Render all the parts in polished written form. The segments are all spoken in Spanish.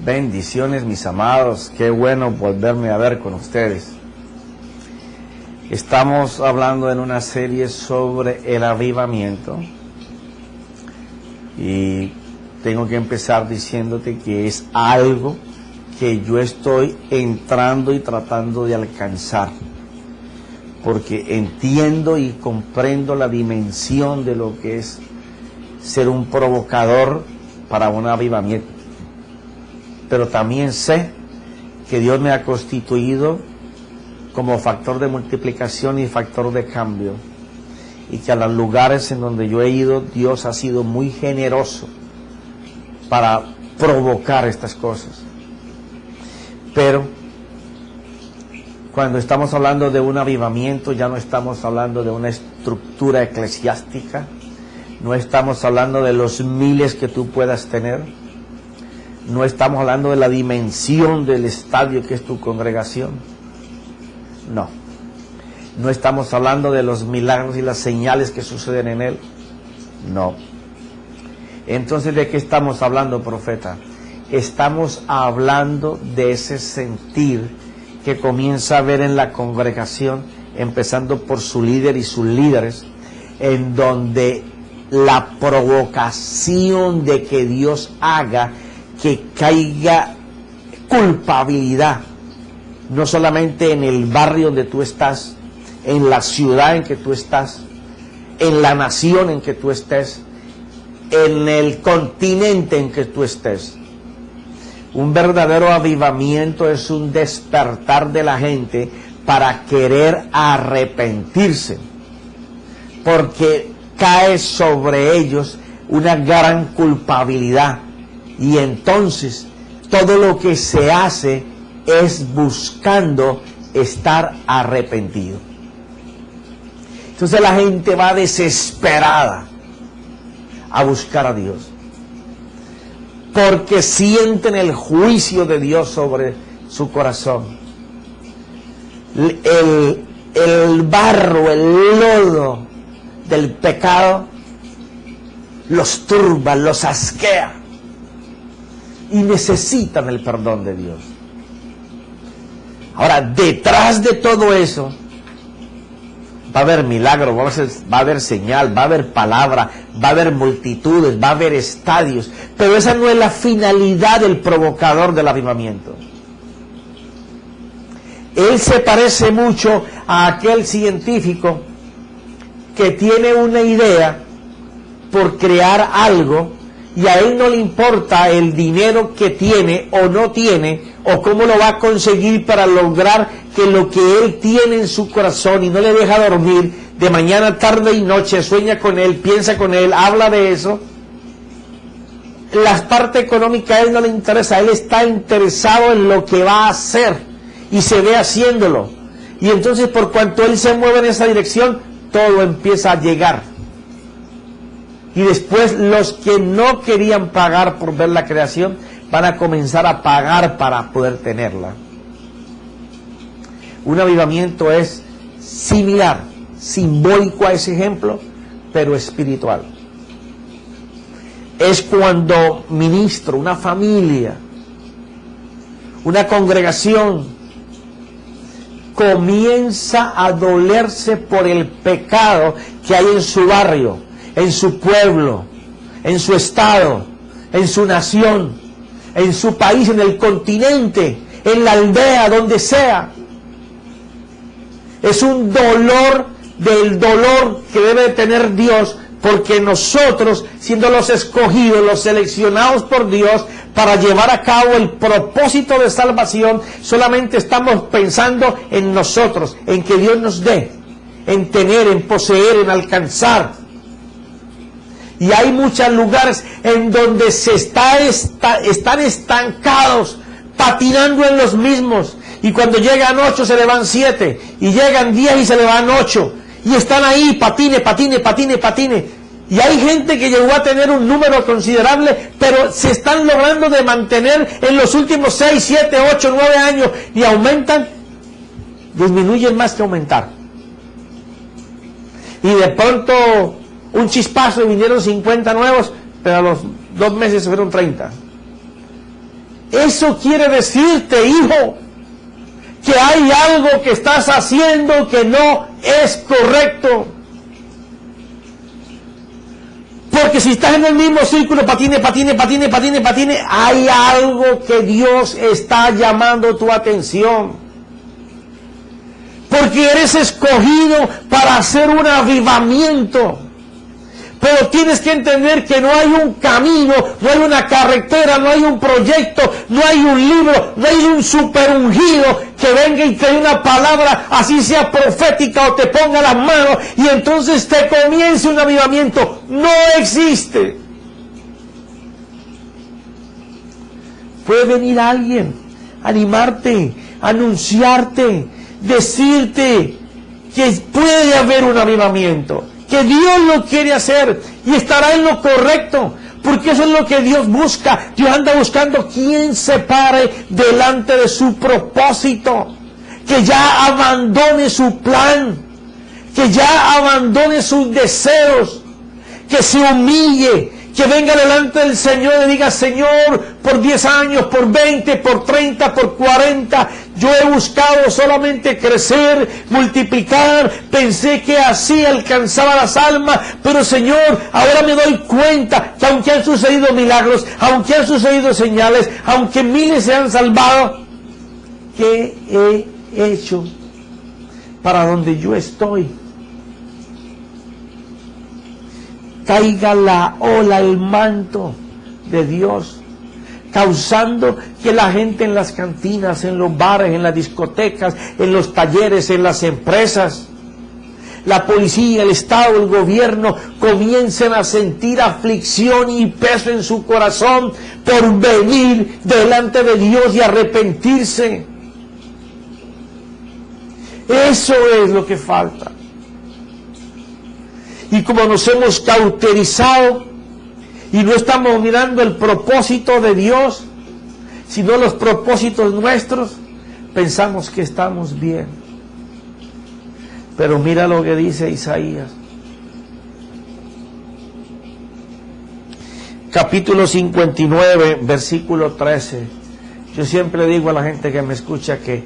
Bendiciones, mis amados, qué bueno volverme a ver con ustedes. Estamos hablando en una serie sobre el avivamiento y tengo que empezar diciéndote que es algo que yo estoy entrando y tratando de alcanzar, porque entiendo y comprendo la dimensión de lo que es ser un provocador para un avivamiento. Pero también sé que Dios me ha constituido como factor de multiplicación y factor de cambio, y que a los lugares en donde yo he ido, Dios ha sido muy generoso para provocar estas cosas. Pero cuando estamos hablando de un avivamiento, ya no estamos hablando de una estructura eclesiástica, no estamos hablando de los miles que tú puedas tener, no estamos hablando de la dimensión del estadio que es tu congregación. No estamos hablando de los milagros y las señales que suceden en él. No. Entonces, ¿de qué estamos hablando, profeta? Estamos hablando de ese sentir que comienza a ver en la congregación, empezando por su líder y sus líderes, en donde la provocación de que Dios haga que caiga culpabilidad, no solamente en el barrio donde tú estás, en la ciudad en que tú estás, en la nación en que tú estés, en el continente en que tú estés. Un verdadero avivamiento es un despertar de la gente para querer arrepentirse, porque cae sobre ellos una gran culpabilidad. Y entonces todo lo que se hace es buscando estar arrepentido. Entonces la gente va desesperada a buscar a Dios, porque sienten el juicio de Dios sobre su corazón. El barro, el lodo del pecado los turba, los asquea, y necesitan el perdón de Dios. Ahora, detrás de todo eso va a haber milagros, va a haber señal, va a haber palabra, va a haber multitudes, va a haber estadios, pero esa no es la finalidad del provocador del avivamiento. Él se parece mucho a aquel científico que tiene una idea por crear algo, y a él no le importa el dinero que tiene o no tiene, o cómo lo va a conseguir para lograr que lo que él tiene en su corazón y no le deja dormir de mañana, tarde y noche, sueña con él, piensa con él, habla de eso. La parte económica a él no le interesa, él está interesado en lo que va a hacer y se ve haciéndolo. Y entonces, por cuanto él se mueve en esa dirección, todo empieza a llegar. Y después los que no querían pagar por ver la creación van a comenzar a pagar para poder tenerla. Un avivamiento es similar, simbólico a ese ejemplo, pero espiritual. Es cuando ministro, una familia, una congregación comienza a dolerse por el pecado que hay en su barrio, en su pueblo, en su estado, en su nación, en su país, en el continente, en la aldea, donde sea. Es un dolor del dolor que debe tener Dios, porque nosotros, siendo los escogidos, los seleccionados por Dios para llevar a cabo el propósito de salvación, solamente estamos pensando en nosotros, en que Dios nos dé, en tener, en poseer, en alcanzar. Y hay muchos lugares en donde están estancados, patinando en los mismos. Y cuando llegan 8 se le van 7. Y llegan 10 y se le van 8. Y están ahí, patine. Y hay gente que llegó a tener un número considerable, pero se están logrando de mantener en los últimos 6, 7, 8, 9 años. Y aumentan, disminuyen más que aumentar. Y de pronto un chispazo y vinieron 50 nuevos, pero a los 2 meses se fueron 30. Eso quiere decirte, hijo, que hay algo que estás haciendo que no es correcto. Porque si estás en el mismo círculo, patine, hay algo que Dios está llamando tu atención. Porque eres escogido para hacer un avivamiento. Pero tienes que entender que no hay un camino, no hay una carretera, no hay un proyecto, no hay un libro, no hay un super ungido que venga y te dé una palabra, así sea profética, o te ponga las manos y entonces te comience un avivamiento. No existe. Puede venir alguien, animarte, anunciarte, decirte que puede haber un avivamiento, que Dios lo quiere hacer y estará en lo correcto, porque eso es lo que Dios busca. Dios anda buscando quien se pare delante de su propósito, que ya abandone su plan, que ya abandone sus deseos, que se humille, que venga delante del Señor y diga: Señor, por 10 años, por 20, por 30, por 40, yo he buscado solamente crecer, multiplicar, pensé que así alcanzaba las almas, pero Señor, ahora me doy cuenta que aunque han sucedido milagros, aunque han sucedido señales, aunque miles se han salvado, ¿qué he hecho para donde yo estoy? Caiga la ola, el manto de Dios, causando que la gente en las cantinas, en los bares, en las discotecas, en los talleres, en las empresas, la policía, el Estado, el gobierno, comiencen a sentir aflicción y peso en su corazón por venir delante de Dios y arrepentirse. Eso es lo que falta. Y como nos hemos cauterizado y no estamos mirando el propósito de Dios, sino los propósitos nuestros, pensamos que estamos bien. Pero mira lo que dice Isaías. Capítulo 59, versículo 13. Yo siempre digo a la gente que me escucha que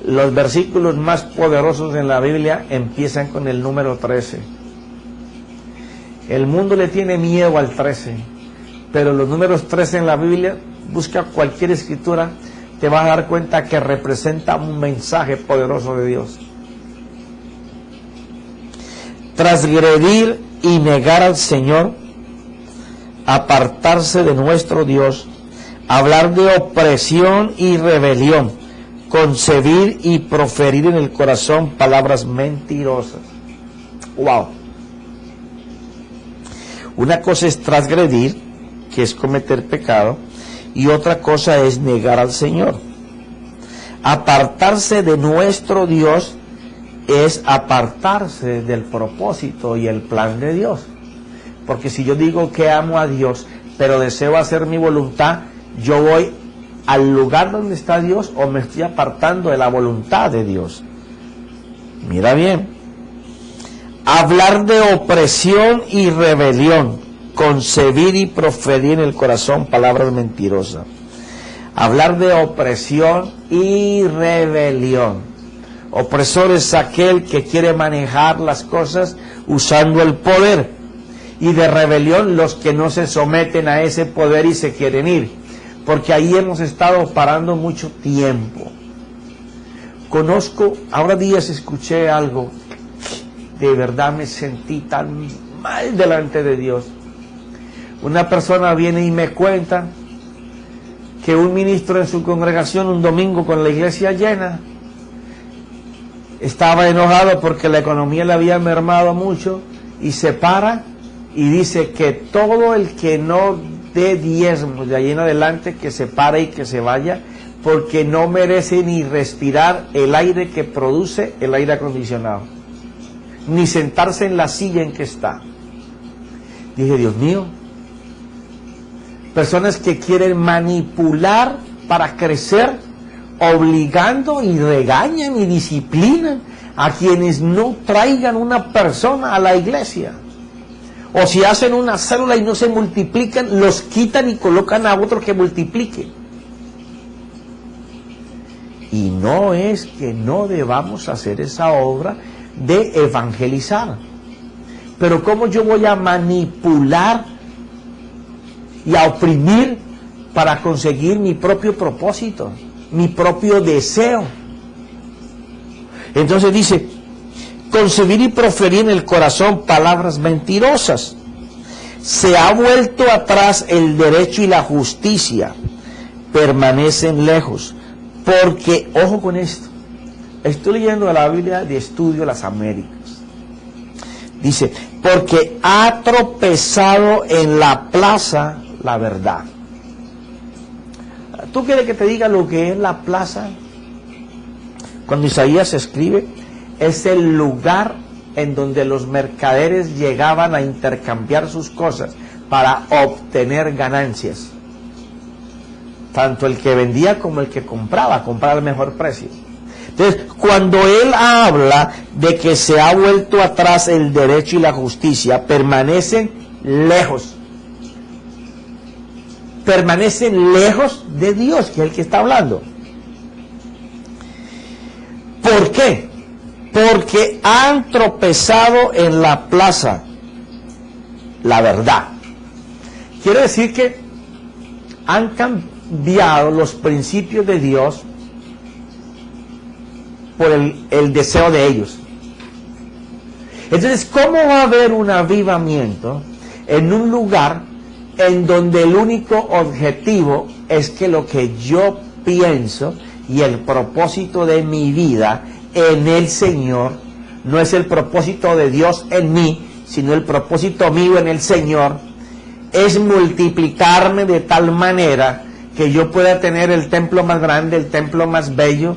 los versículos más poderosos en la Biblia empiezan con el número 13. El mundo le tiene miedo al 13, pero los números 13 en la Biblia, busca cualquier escritura, te vas a dar cuenta que representa un mensaje poderoso de Dios. Transgredir y negar al Señor, apartarse de nuestro Dios, hablar de opresión y rebelión, concebir y proferir en el corazón palabras mentirosas. ¡Wow! Una cosa es transgredir, que es cometer pecado, y otra cosa es negar al Señor. Apartarse de nuestro Dios es apartarse del propósito y el plan de Dios. Porque si yo digo que amo a Dios, pero deseo hacer mi voluntad, yo voy al lugar donde está Dios o me estoy apartando de la voluntad de Dios. Mira bien. Hablar de opresión y rebelión, concebir y proferir en el corazón palabras mentirosas. Hablar de opresión y rebelión. Opresor es aquel que quiere manejar las cosas usando el poder. Y de rebelión los que no se someten a ese poder y se quieren ir. Porque ahí hemos estado parando mucho tiempo. Ahora días escuché algo. De verdad me sentí tan mal delante de Dios. Una persona viene y me cuenta que un ministro en su congregación un domingo con la iglesia llena estaba enojado porque la economía le había mermado mucho y se para y dice que todo el que no dé diezmos de ahí en adelante que se pare y que se vaya, porque no merece ni respirar el aire que produce el aire acondicionado, ni sentarse en la silla en que está. Dije, Dios mío, personas que quieren manipular para crecer, obligando y regañan y disciplinan a quienes no traigan una persona a la iglesia. O si hacen una célula y no se multiplican, los quitan y colocan a otro que multiplique. Y no es que no debamos hacer esa obra de evangelizar. Pero ¿cómo yo voy a manipular y a oprimir para conseguir mi propio propósito, mi propio deseo? Entonces dice, concebir y proferir en el corazón palabras mentirosas. Se ha vuelto atrás el derecho y la justicia, permanecen lejos. Porque, ojo con esto, estoy leyendo la Biblia de Estudio de las Américas. Dice, porque ha tropezado en la plaza la verdad. ¿Tú quieres que te diga lo que es la plaza? Cuando Isaías escribe, es el lugar en donde los mercaderes llegaban a intercambiar sus cosas para obtener ganancias. Tanto el que vendía como el que compraba al mejor precio. Entonces, cuando él habla de que se ha vuelto atrás el derecho y la justicia, permanecen lejos. Permanecen lejos de Dios, que es el que está hablando. ¿Por qué? Porque han tropezado en la plaza la verdad. Quiere decir que han cambiado los principios de Dios por el deseo de ellos. Entonces, ¿cómo va a haber un avivamiento en un lugar en donde el único objetivo es que lo que yo pienso y el propósito de mi vida en el Señor no es el propósito de Dios en mí, sino el propósito mío en el Señor, es multiplicarme de tal manera que yo pueda tener el templo más grande, el templo más bello,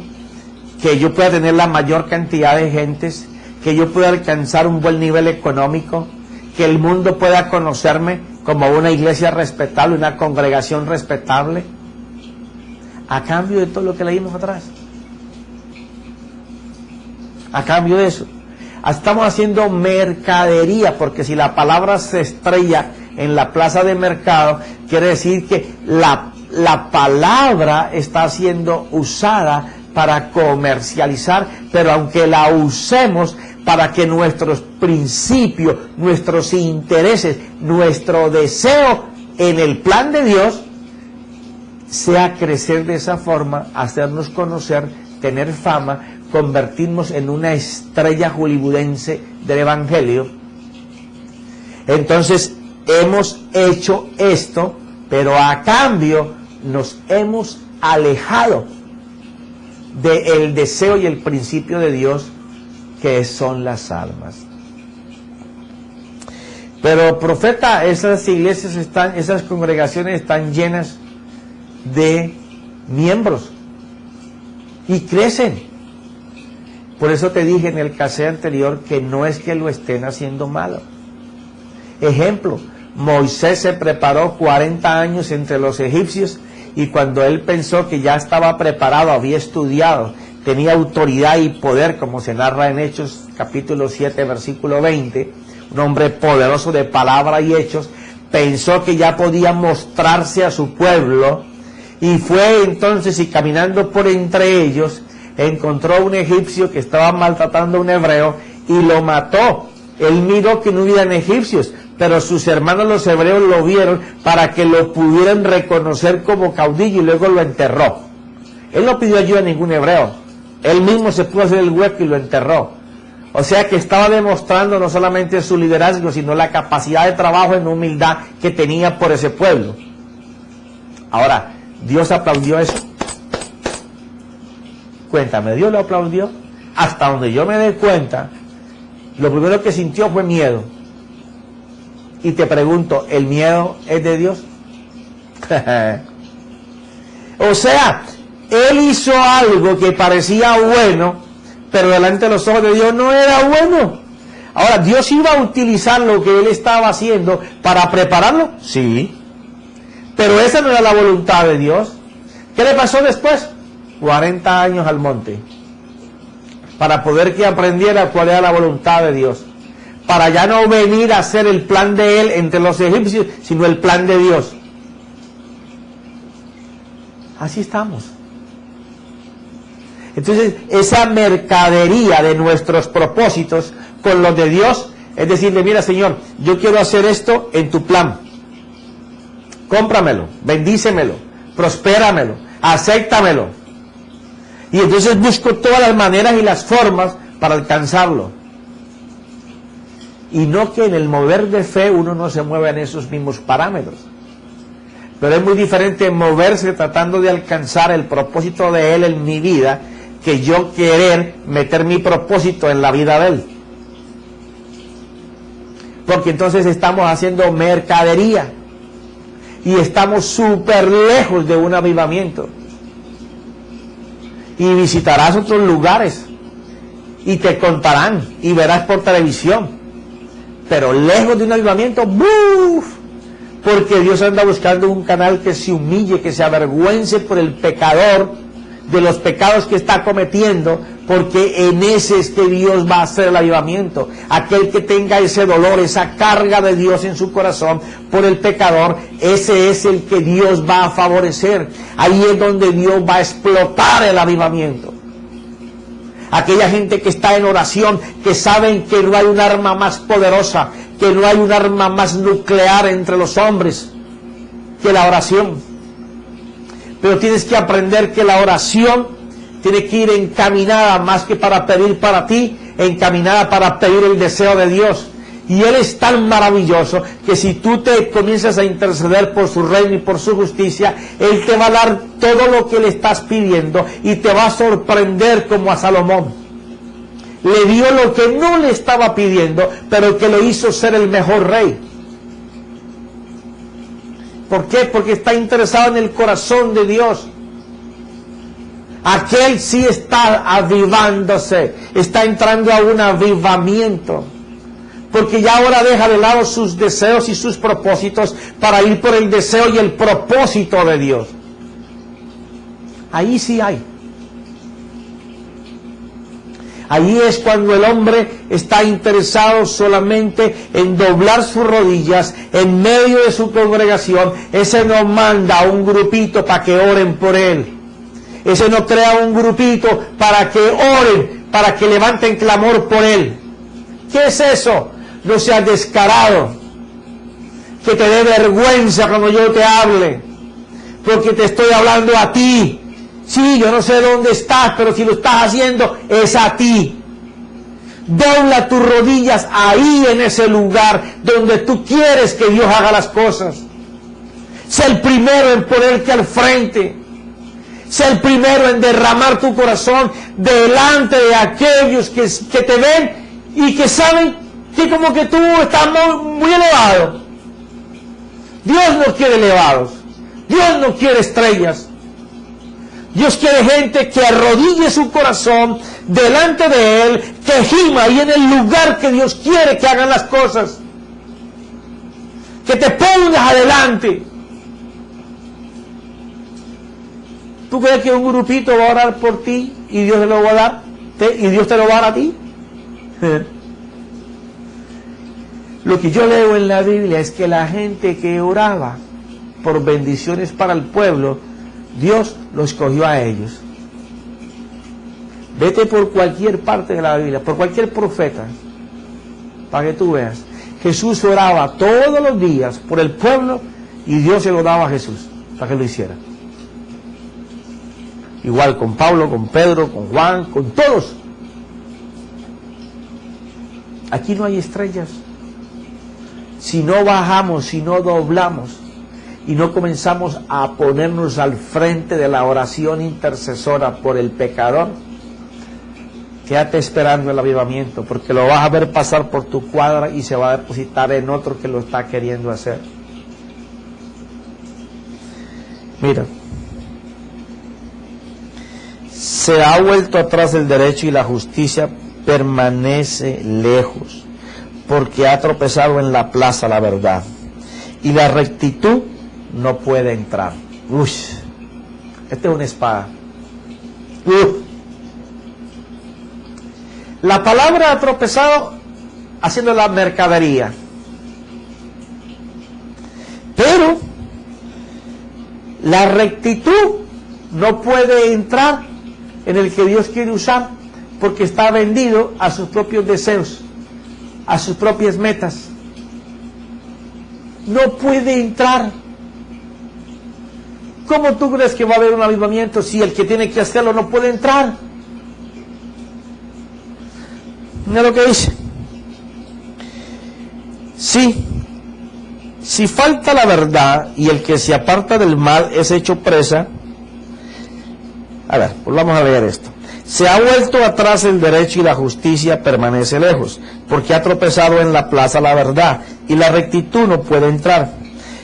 que yo pueda tener la mayor cantidad de gentes, que yo pueda alcanzar un buen nivel económico, que el mundo pueda conocerme como una iglesia respetable, una congregación respetable, a cambio de todo lo que leímos atrás. A cambio de eso. Estamos haciendo mercadería, porque si la palabra se estrella en la plaza de mercado, quiere decir que la palabra está siendo usada para comercializar, pero aunque la usemos para que nuestros principios, nuestros intereses, nuestro deseo en el plan de Dios sea crecer de esa forma, hacernos conocer, tener fama, convertirnos en una estrella hollywoodense del Evangelio. Entonces hemos hecho esto, pero a cambio nos hemos alejado del deseo y el principio de Dios, que son las almas. Pero profeta, esas iglesias esas congregaciones están llenas de miembros y crecen. Por eso te dije en el cassette anterior que no es que lo estén haciendo malo. Ejemplo, Moisés se preparó 40 años entre los egipcios, y cuando él pensó que ya estaba preparado, había estudiado, tenía autoridad y poder, como se narra en Hechos capítulo 7 versículo 20, un hombre poderoso de palabra y hechos, pensó que ya podía mostrarse a su pueblo, y fue entonces, y caminando por entre ellos, encontró a un egipcio que estaba maltratando a un hebreo y lo mató. Él miró que no hubieran egipcios, pero sus hermanos los hebreos lo vieron para que lo pudieran reconocer como caudillo, y luego lo enterró. Él no pidió ayuda a ningún hebreo, él mismo se pudo hacer el hueco y lo enterró. O sea que estaba demostrando no solamente su liderazgo, sino la capacidad de trabajo en humildad que tenía por ese pueblo. Ahora, ¿Dios aplaudió eso? Cuéntame, ¿Dios lo aplaudió? Hasta donde yo me dé cuenta, lo primero que sintió fue miedo. Y te pregunto, ¿el miedo es de Dios? O sea, él hizo algo que parecía bueno, pero delante de los ojos de Dios no era bueno. Ahora, ¿Dios iba a utilizar lo que él estaba haciendo para prepararlo? Sí. Pero esa no era la voluntad de Dios. ¿Qué le pasó después? 40 años al monte, para poder que aprendiera cuál era la voluntad de Dios, para ya no venir a hacer el plan de él entre los egipcios, sino el plan de Dios. Así estamos. Entonces, esa mercadería de nuestros propósitos con los de Dios, es decirle, mira Señor, yo quiero hacer esto en tu plan. Cómpramelo, bendícemelo, prospéramelo, acéptamelo. Y entonces busco todas las maneras y las formas para alcanzarlo. Y no que en el mover de fe uno no se mueva en esos mismos parámetros. Pero es muy diferente moverse tratando de alcanzar el propósito de Él en mi vida, que yo querer meter mi propósito en la vida de Él. Porque entonces estamos haciendo mercadería. Y estamos súper lejos de un avivamiento. Y visitarás otros lugares. Y te contarán. Y verás por televisión. Pero lejos de un avivamiento, ¡buf! Porque Dios anda buscando un canal que se humille, que se avergüence por el pecador, de los pecados que está cometiendo, porque en ese es que Dios va a hacer el avivamiento. Aquel que tenga ese dolor, esa carga de Dios en su corazón por el pecador, ese es el que Dios va a favorecer. Ahí es donde Dios va a explotar el avivamiento. Aquella gente que está en oración, que saben que no hay un arma más poderosa, que no hay un arma más nuclear entre los hombres que la oración. Pero tienes que aprender que la oración tiene que ir encaminada más que para pedir para ti, encaminada para pedir el deseo de Dios. Y Él es tan maravilloso que si tú te comienzas a interceder por su reino y por su justicia, Él te va a dar todo lo que le estás pidiendo y te va a sorprender como a Salomón. Le dio lo que no le estaba pidiendo, pero que lo hizo ser el mejor rey. ¿Por qué? Porque está interesado en el corazón de Dios. Aquel sí está avivándose, está entrando a un avivamiento. Porque ya ahora deja de lado sus deseos y sus propósitos para ir por el deseo y el propósito de Dios. Ahí sí hay. Ahí es cuando el hombre está interesado solamente en doblar sus rodillas en medio de su congregación. Ese no manda a un grupito para que oren por él. Ese no crea un grupito para que oren, para que levanten clamor por él. ¿Qué es eso? No seas descarado. Que te dé vergüenza cuando yo te hable. Porque te estoy hablando a ti. Sí, yo no sé dónde estás, pero si lo estás haciendo, es a ti. Dobla tus rodillas ahí en ese lugar donde tú quieres que Dios haga las cosas. Sé el primero en ponerte al frente. Sé el primero en derramar tu corazón delante de aquellos que te ven y que saben que como que tú estás muy elevado. Dios no quiere elevados. Dios no quiere estrellas. Dios quiere gente que arrodille su corazón delante de Él, que gima ahí en el lugar que Dios quiere que hagan las cosas. Que te pongas adelante. ¿Tú crees que un grupito va a orar por ti y Dios te lo va a dar? ¿Y Dios te lo va a dar a ti? Lo que yo leo en la Biblia es que la gente que oraba por bendiciones para el pueblo, Dios lo escogió a ellos. Vete por cualquier parte de la Biblia, por cualquier profeta, para que tú veas. Jesús oraba todos los días por el pueblo y Dios se lo daba a Jesús para que lo hiciera. Igual con Pablo, con Pedro, con Juan, con todos. Aquí no hay estrellas. Si no bajamos, si no doblamos y no comenzamos a ponernos al frente de la oración intercesora por el pecador, quédate esperando el avivamiento, porque lo vas a ver pasar por tu cuadra y se va a depositar en otro que lo está queriendo hacer. Mira, se ha vuelto atrás el derecho y la justicia permanece lejos, porque ha tropezado en la plaza la verdad, y la rectitud no puede entrar. Uy, esta es una espada. La palabra ha tropezado haciendo la mercadería, pero la rectitud no puede entrar en el que Dios quiere usar, porque está vendido a sus propios deseos, a sus propias metas. No puede entrar. ¿Cómo tú crees que va a haber un avivamiento si el que tiene que hacerlo no puede entrar? Mira lo que dice. Si falta la verdad y el que se aparta del mal es hecho presa. A ver, pues vamos a leer esto. Se ha vuelto atrás el derecho y la justicia permanece lejos, porque ha tropezado en la plaza la verdad, y la rectitud no puede entrar.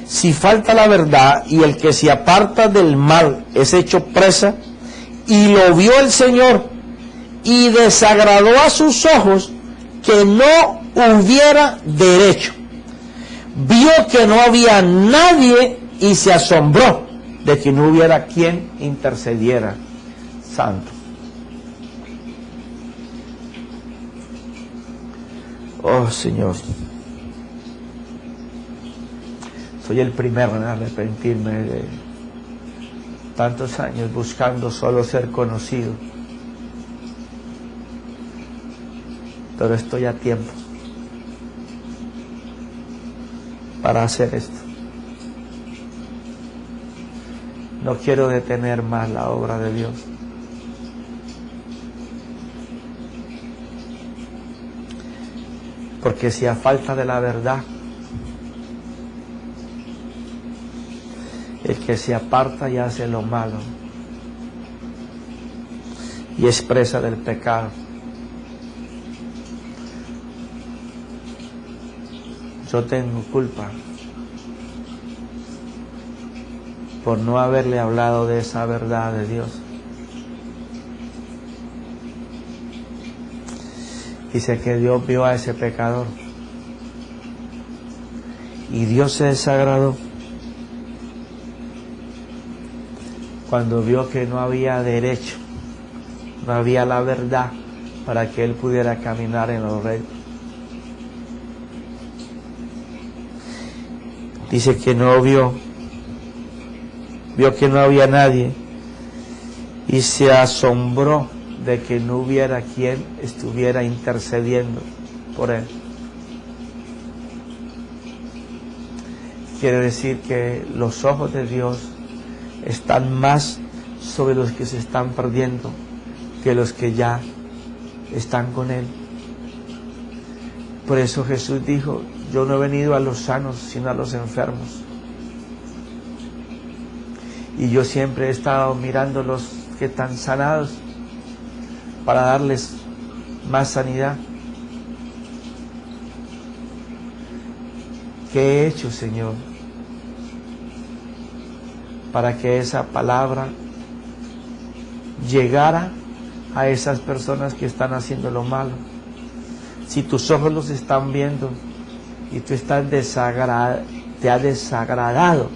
Si falta la verdad y el que se aparta del mal es hecho presa, y lo vio el Señor, y desagradó a sus ojos que no hubiera derecho. Vio que no había nadie y se asombró de que no hubiera quien intercediera. Santo. Oh Señor, soy el primero en arrepentirme de tantos años buscando solo ser conocido, pero estoy a tiempo para hacer esto. No quiero detener más la obra de Dios. Porque si a falta de la verdad, el que se aparta y hace lo malo y es presa del pecado. Yo tengo culpa por no haberle hablado de esa verdad de Dios. Dice que Dios vio a ese pecador y Dios se desagradó cuando vio que no había derecho, no había la verdad para que él pudiera caminar en los rectos. Dice que no vio que no había nadie y se asombró de que no hubiera quien estuviera intercediendo por él. Quiere decir que los ojos de Dios están más sobre los que se están perdiendo que los que ya están con Él. Por eso Jesús dijo: yo no he venido a los sanos sino a los enfermos. Y yo siempre he estado mirando los que están sanados para darles más sanidad. ¿Qué he hecho, Señor, para que esa palabra llegara a esas personas que están haciendo lo malo? Si tus ojos los están viendo y tú estás te ha desagradado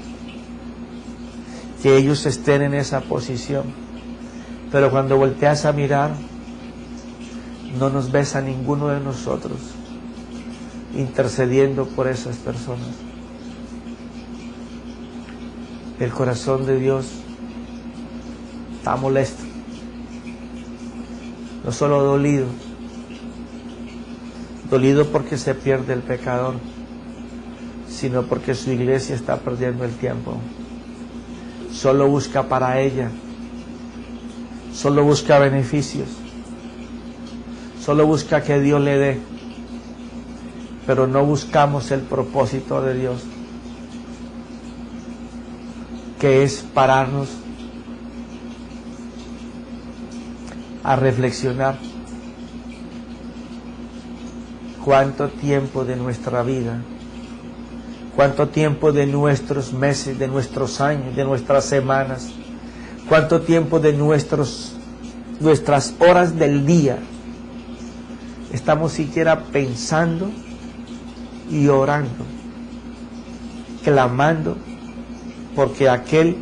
que ellos estén en esa posición, pero cuando volteas a mirar no nos ves a ninguno de nosotros intercediendo por esas personas. El corazón de Dios está molesto, no solo dolido porque se pierde el pecador, sino porque su iglesia está perdiendo el tiempo. Solo busca para ella, solo busca beneficios, solo busca que Dios le dé, pero no buscamos el propósito de Dios, que es pararnos a reflexionar cuánto tiempo de nuestra vida, cuánto tiempo de nuestros meses, de nuestros años, de nuestras semanas, cuánto tiempo de nuestras horas del día estamos siquiera pensando y orando, clamando porque aquel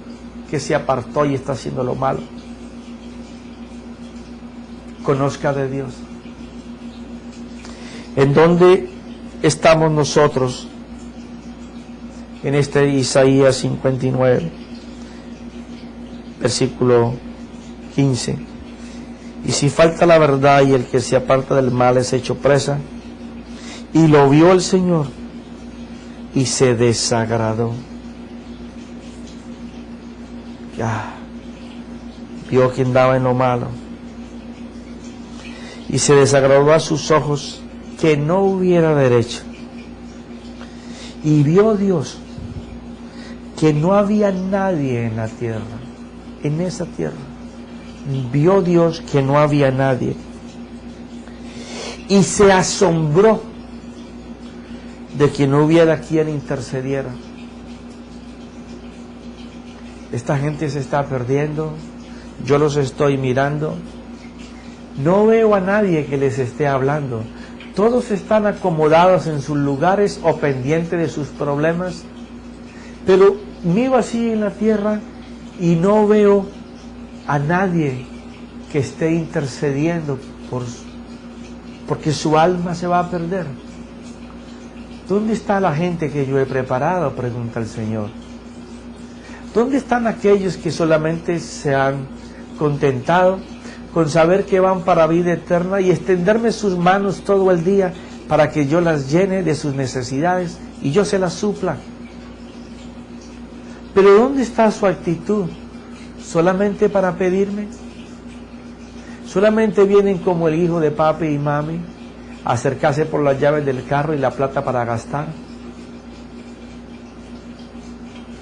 que se apartó y está haciendo lo malo conozca de Dios. ¿En dónde estamos nosotros en este Isaías 59, versículo 15? Y si falta la verdad y el que se aparta del mal es hecho presa. Y lo vio el Señor y se desagradó. Ya, vio que andaba en lo malo. Y se desagradó a sus ojos que no hubiera derecho. Y vio Dios que no había nadie en la tierra, en esa tierra. Vio Dios que no había nadie. Y se asombró de que no hubiera quien intercediera. Esta gente se está perdiendo, yo los estoy mirando, no veo a nadie que les esté hablando. Todos están acomodados en sus lugares o pendientes de sus problemas, pero miro así en la tierra y no veo a nadie que esté intercediendo porque su alma se va a perder. ¿Dónde está la gente que yo he preparado?, pregunta el Señor. ¿Dónde están aquellos que solamente se han contentado con saber que van para vida eterna y extenderme sus manos todo el día para que yo las llene de sus necesidades y yo se las supla? Pero ¿dónde está su actitud? ¿Solamente para pedirme? ¿Solamente vienen como el hijo de papi y mami a acercarse por las llaves del carro y la plata para gastar?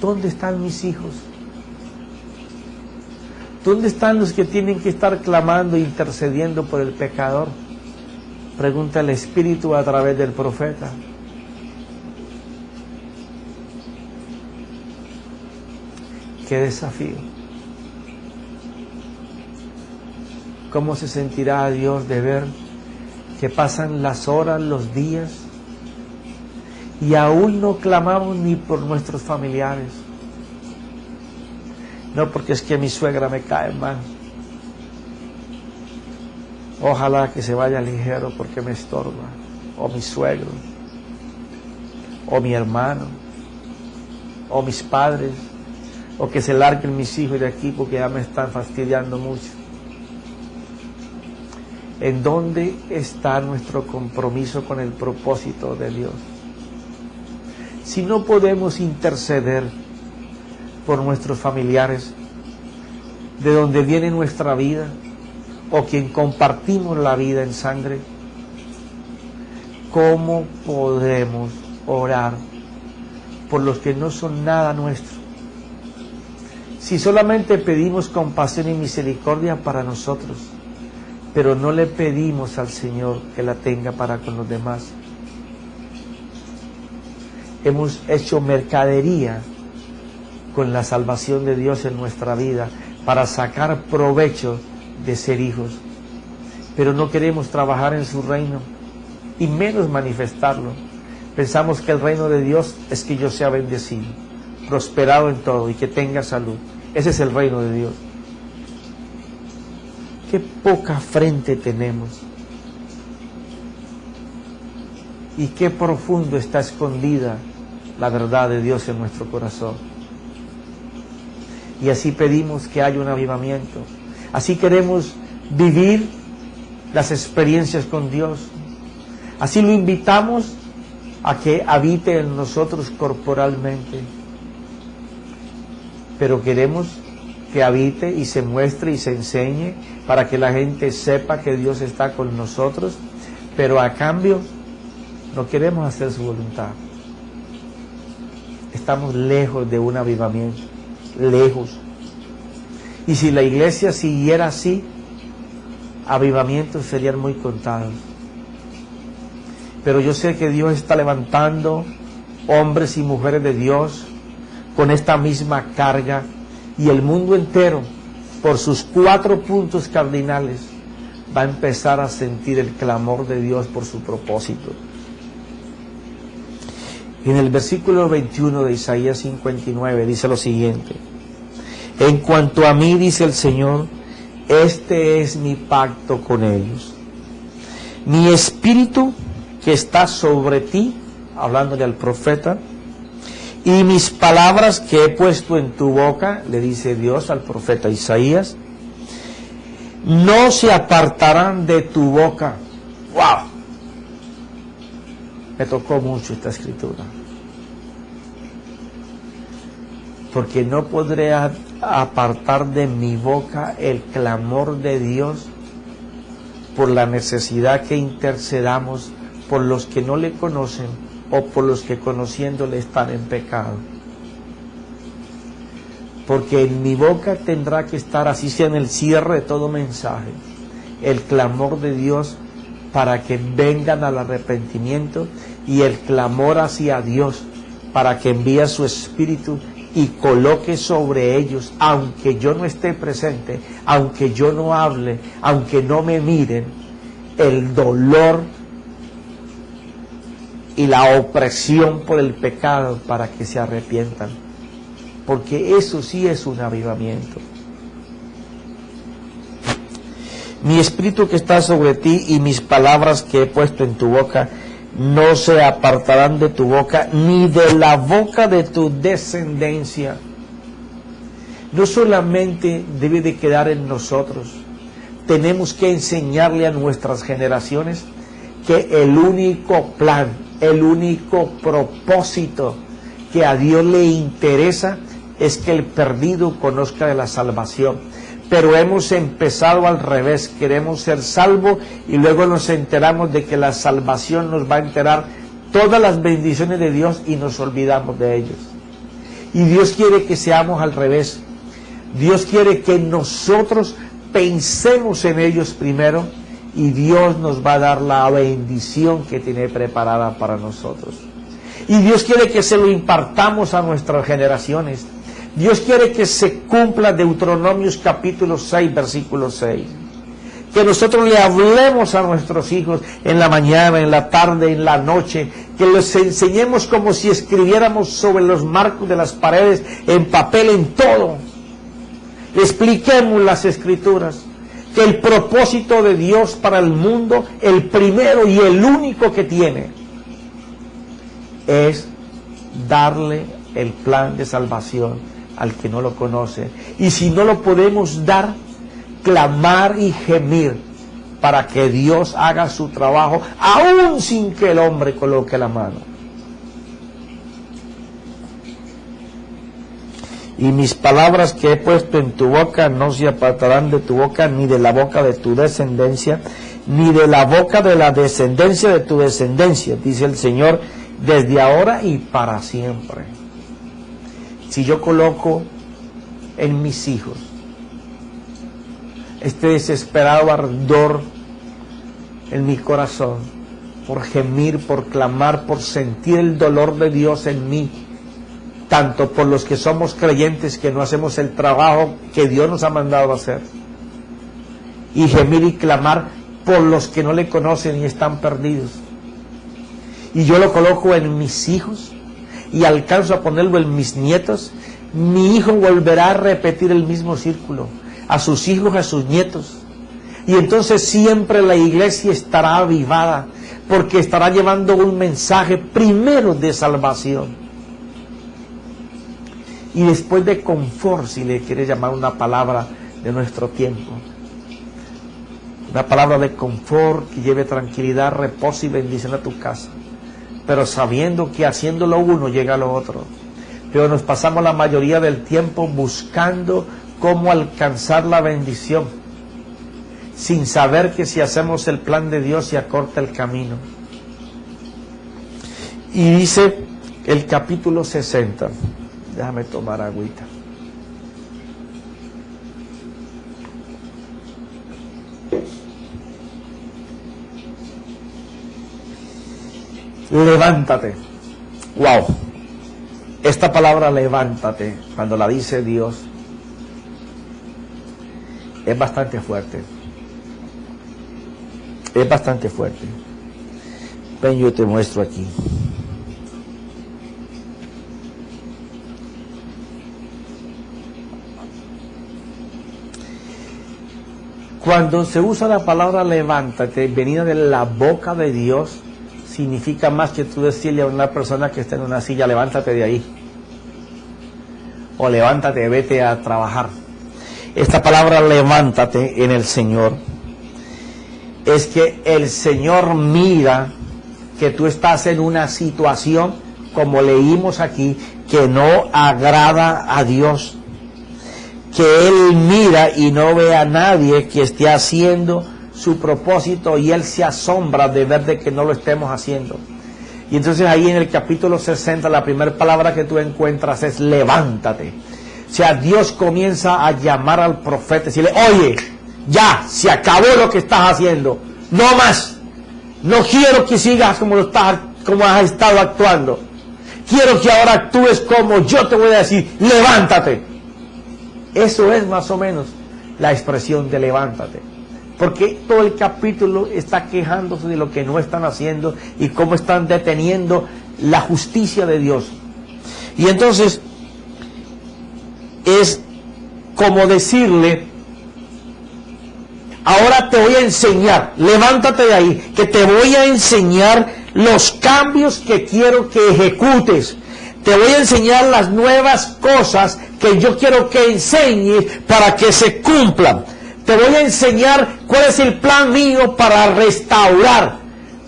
¿Dónde están mis hijos? ¿Dónde están los que tienen que estar clamando e intercediendo por el pecador? Pregunta el Espíritu a través del profeta. ¡Qué desafío! ¿Cómo se sentirá Dios de ver que pasan las horas, los días, y aún no clamamos ni por nuestros familiares? No, porque es que mi suegra me cae mal. Ojalá que se vaya ligero porque me estorba. O mi suegro, o mi hermano, o mis padres, o que se larguen mis hijos de aquí porque ya me están fastidiando mucho. ¿En dónde está nuestro compromiso con el propósito de Dios? Si no podemos interceder por nuestros familiares, de donde viene nuestra vida, o quien compartimos la vida en sangre, ¿cómo podemos orar por los que no son nada nuestro? Si solamente pedimos compasión y misericordia para nosotros, pero no le pedimos al Señor que la tenga para con los demás. Hemos hecho mercadería con la salvación de Dios en nuestra vida para sacar provecho de ser hijos, pero no queremos trabajar en su reino y menos manifestarlo. Pensamos que el reino de Dios es que yo sea bendecido, prosperado en todo y que tenga salud. Ese es el reino de Dios. Qué poca frente tenemos y qué profundo está escondida la verdad de Dios en nuestro corazón. Y así pedimos que haya un avivamiento. Así queremos vivir las experiencias con Dios. Así lo invitamos a que habite en nosotros corporalmente. Pero queremos que habite y se muestre y se enseñe para que la gente sepa que Dios está con nosotros, pero a cambio no queremos hacer su voluntad. Estamos lejos de un avivamiento, lejos. Y si la iglesia siguiera así, avivamientos serían muy contados. Pero yo sé que Dios está levantando hombres y mujeres de Dios con esta misma carga, y el mundo entero, por sus 4 puntos cardinales, va a empezar a sentir el clamor de Dios por su propósito. En el versículo 21 de Isaías 59 dice lo siguiente: en cuanto a mí, dice el Señor, este es mi pacto con ellos. Mi espíritu que está sobre ti, hablándole al profeta, y mis palabras que he puesto en tu boca, le dice Dios al profeta Isaías, no se apartarán de tu boca. ¡Wow! Me tocó mucho esta escritura. Porque no podré apartar de mi boca el clamor de Dios por la necesidad que intercedamos por los que no le conocen o por los que conociéndole están en pecado. Porque en mi boca tendrá que estar, así sea en el cierre de todo mensaje, el clamor de Dios para que vengan al arrepentimiento y el clamor hacia Dios para que envíe su Espíritu y coloque sobre ellos, aunque yo no esté presente, aunque yo no hable, aunque no me miren, el dolor y la opresión por el pecado para que se arrepientan. Porque eso sí es un avivamiento. Mi espíritu que está sobre ti y mis palabras que he puesto en tu boca no se apartarán de tu boca, ni de la boca de tu descendencia. No solamente debe de quedar en nosotros, tenemos que enseñarle a nuestras generaciones que el único plan, el único propósito que a Dios le interesa es que el perdido conozca de la salvación. Pero hemos empezado al revés, queremos ser salvos y luego nos enteramos de que la salvación nos va a enterar todas las bendiciones de Dios y nos olvidamos de ellos. Y Dios quiere que seamos al revés. Dios quiere que nosotros pensemos en ellos primero y Dios nos va a dar la bendición que tiene preparada para nosotros. Y Dios quiere que se lo impartamos a nuestras generaciones. Dios quiere que se cumpla Deuteronomios capítulo 6, versículo 6. Que nosotros le hablemos a nuestros hijos en la mañana, en la tarde, en la noche. Que les enseñemos como si escribiéramos sobre los marcos de las paredes, en papel, en todo. Expliquemos las escrituras. Que el propósito de Dios para el mundo, el primero y el único que tiene, es darle el plan de salvación al que no lo conoce. Y si no lo podemos dar, clamar y gemir para que Dios haga su trabajo, aún sin que el hombre coloque la mano. Y mis palabras que he puesto en tu boca no se apartarán de tu boca, ni de la boca de tu descendencia, ni de la boca de la descendencia de tu descendencia, dice el Señor, desde ahora y para siempre. Si yo coloco en mis hijos este desesperado ardor en mi corazón por gemir, por clamar, por sentir el dolor de Dios en mí, tanto por los que somos creyentes que no hacemos el trabajo que Dios nos ha mandado a hacer, y gemir y clamar por los que no le conocen y están perdidos, y yo lo coloco en mis hijos y alcanzo a ponerlo en mis nietos, mi hijo volverá a repetir el mismo círculo, a sus hijos, a sus nietos, y entonces siempre la iglesia estará avivada, porque estará llevando un mensaje primero de salvación, y después de confort, si le quieres llamar una palabra de nuestro tiempo, una palabra de confort que lleve tranquilidad, reposo y bendición a tu casa, pero sabiendo que haciéndolo uno llega a lo otro. Pero nos pasamos la mayoría del tiempo buscando cómo alcanzar la bendición, sin saber que si hacemos el plan de Dios se acorta el camino. Y dice el capítulo 60, déjame tomar agüita. Levántate. Wow. Esta palabra levántate, cuando la dice Dios, es bastante fuerte. Es bastante fuerte. Ven, yo te muestro aquí. Cuando se usa la palabra levántate, venida de la boca de Dios, significa más que tú decirle a una persona que está en una silla, levántate de ahí, o levántate, vete a trabajar. esta palabra levántate en el Señor, es que el Señor mira que tú estás en una situación, como leímos aquí, que no agrada a Dios, que Él mira y no ve a nadie que esté haciendo su propósito, y Él se asombra de ver de que no lo estemos haciendo. Y entonces ahí en el capítulo 60 la primera palabra que tú encuentras es levántate. O sea, Dios comienza a llamar al profeta y decirle, oye, ya, se acabó lo que estás haciendo, no más, no quiero que sigas como has estado actuando, quiero que ahora actúes como yo te voy a decir, levántate. Eso es más o menos la expresión de levántate, porque todo el capítulo está quejándose de lo que no están haciendo y cómo están deteniendo la justicia de Dios. Y entonces es como decirle, ahora te voy a enseñar, levántate de ahí, que te voy a enseñar los cambios que quiero que ejecutes. Te voy a enseñar las nuevas cosas que yo quiero que enseñes para que se cumplan. Te voy a enseñar cuál es el plan mío para restaurar,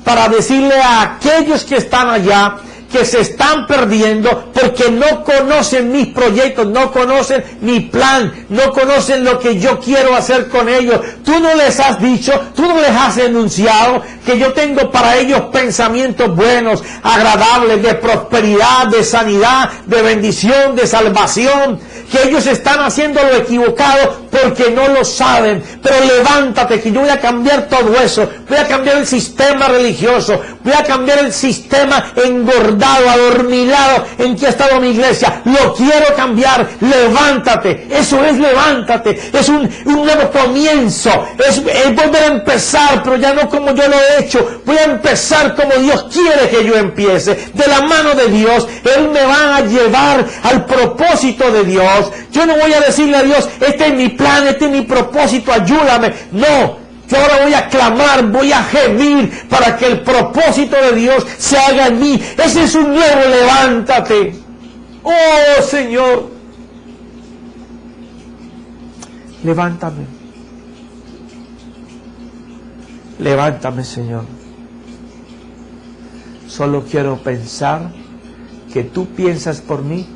para decirle a aquellos que están allá, que se están perdiendo porque no conocen mis proyectos, no conocen mi plan, no conocen lo que yo quiero hacer con ellos. Tú no les has dicho, tú no les has enunciado que yo tengo para ellos pensamientos buenos, agradables, de prosperidad, de sanidad, de bendición, de salvación, que ellos están haciendo lo equivocado porque no lo saben. Pero levántate, que yo voy a cambiar todo eso, voy a cambiar el sistema religioso, voy a cambiar el sistema engordado, adormilado en que ha estado mi iglesia, lo quiero cambiar. Levántate, eso es levántate, es un nuevo comienzo, es volver a empezar, pero ya no como yo lo he hecho, voy a empezar como Dios quiere que yo empiece, de la mano de Dios. Él me va a llevar al propósito de Dios. Yo no voy a decirle a Dios, este es mi plan, este es mi propósito, ayúdame. No, yo ahora voy a clamar, voy a gemir para que el propósito de Dios se haga en mí. Ese es un nuevo levántate. Oh Señor, levántame. Levántame, Señor. Solo quiero pensar que tú piensas por mí,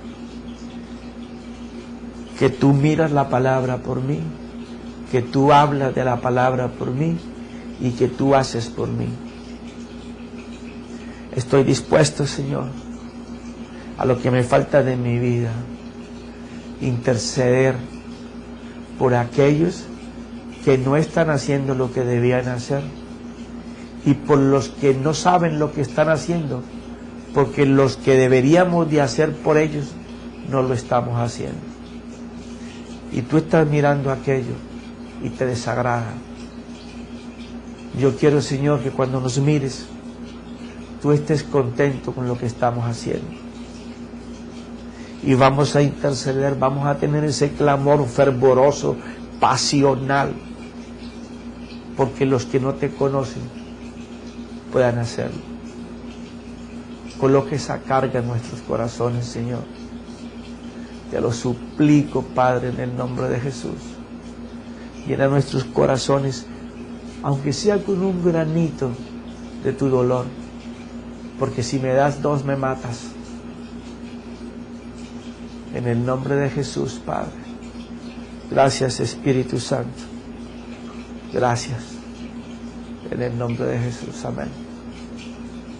que tú miras la palabra por mí, que tú hablas de la palabra por mí y que tú haces por mí. Estoy dispuesto, Señor, a lo que me falta de mi vida, interceder por aquellos que no están haciendo lo que debían hacer y por los que no saben lo que están haciendo, porque los que deberíamos de hacer por ellos no lo estamos haciendo. Y tú estás mirando aquello y te desagrada. Yo quiero, Señor, que cuando nos mires, tú estés contento con lo que estamos haciendo. Y vamos a interceder, vamos a tener ese clamor fervoroso, pasional, porque los que no te conocen puedan hacerlo. Coloque esa carga en nuestros corazones, Señor. Te lo suplico, Padre, en el nombre de Jesús. Llena nuestros corazones, aunque sea con un granito de tu dolor, porque si me das 2 me matas. En el nombre de Jesús, Padre. Gracias, Espíritu Santo. Gracias. En el nombre de Jesús. Amén.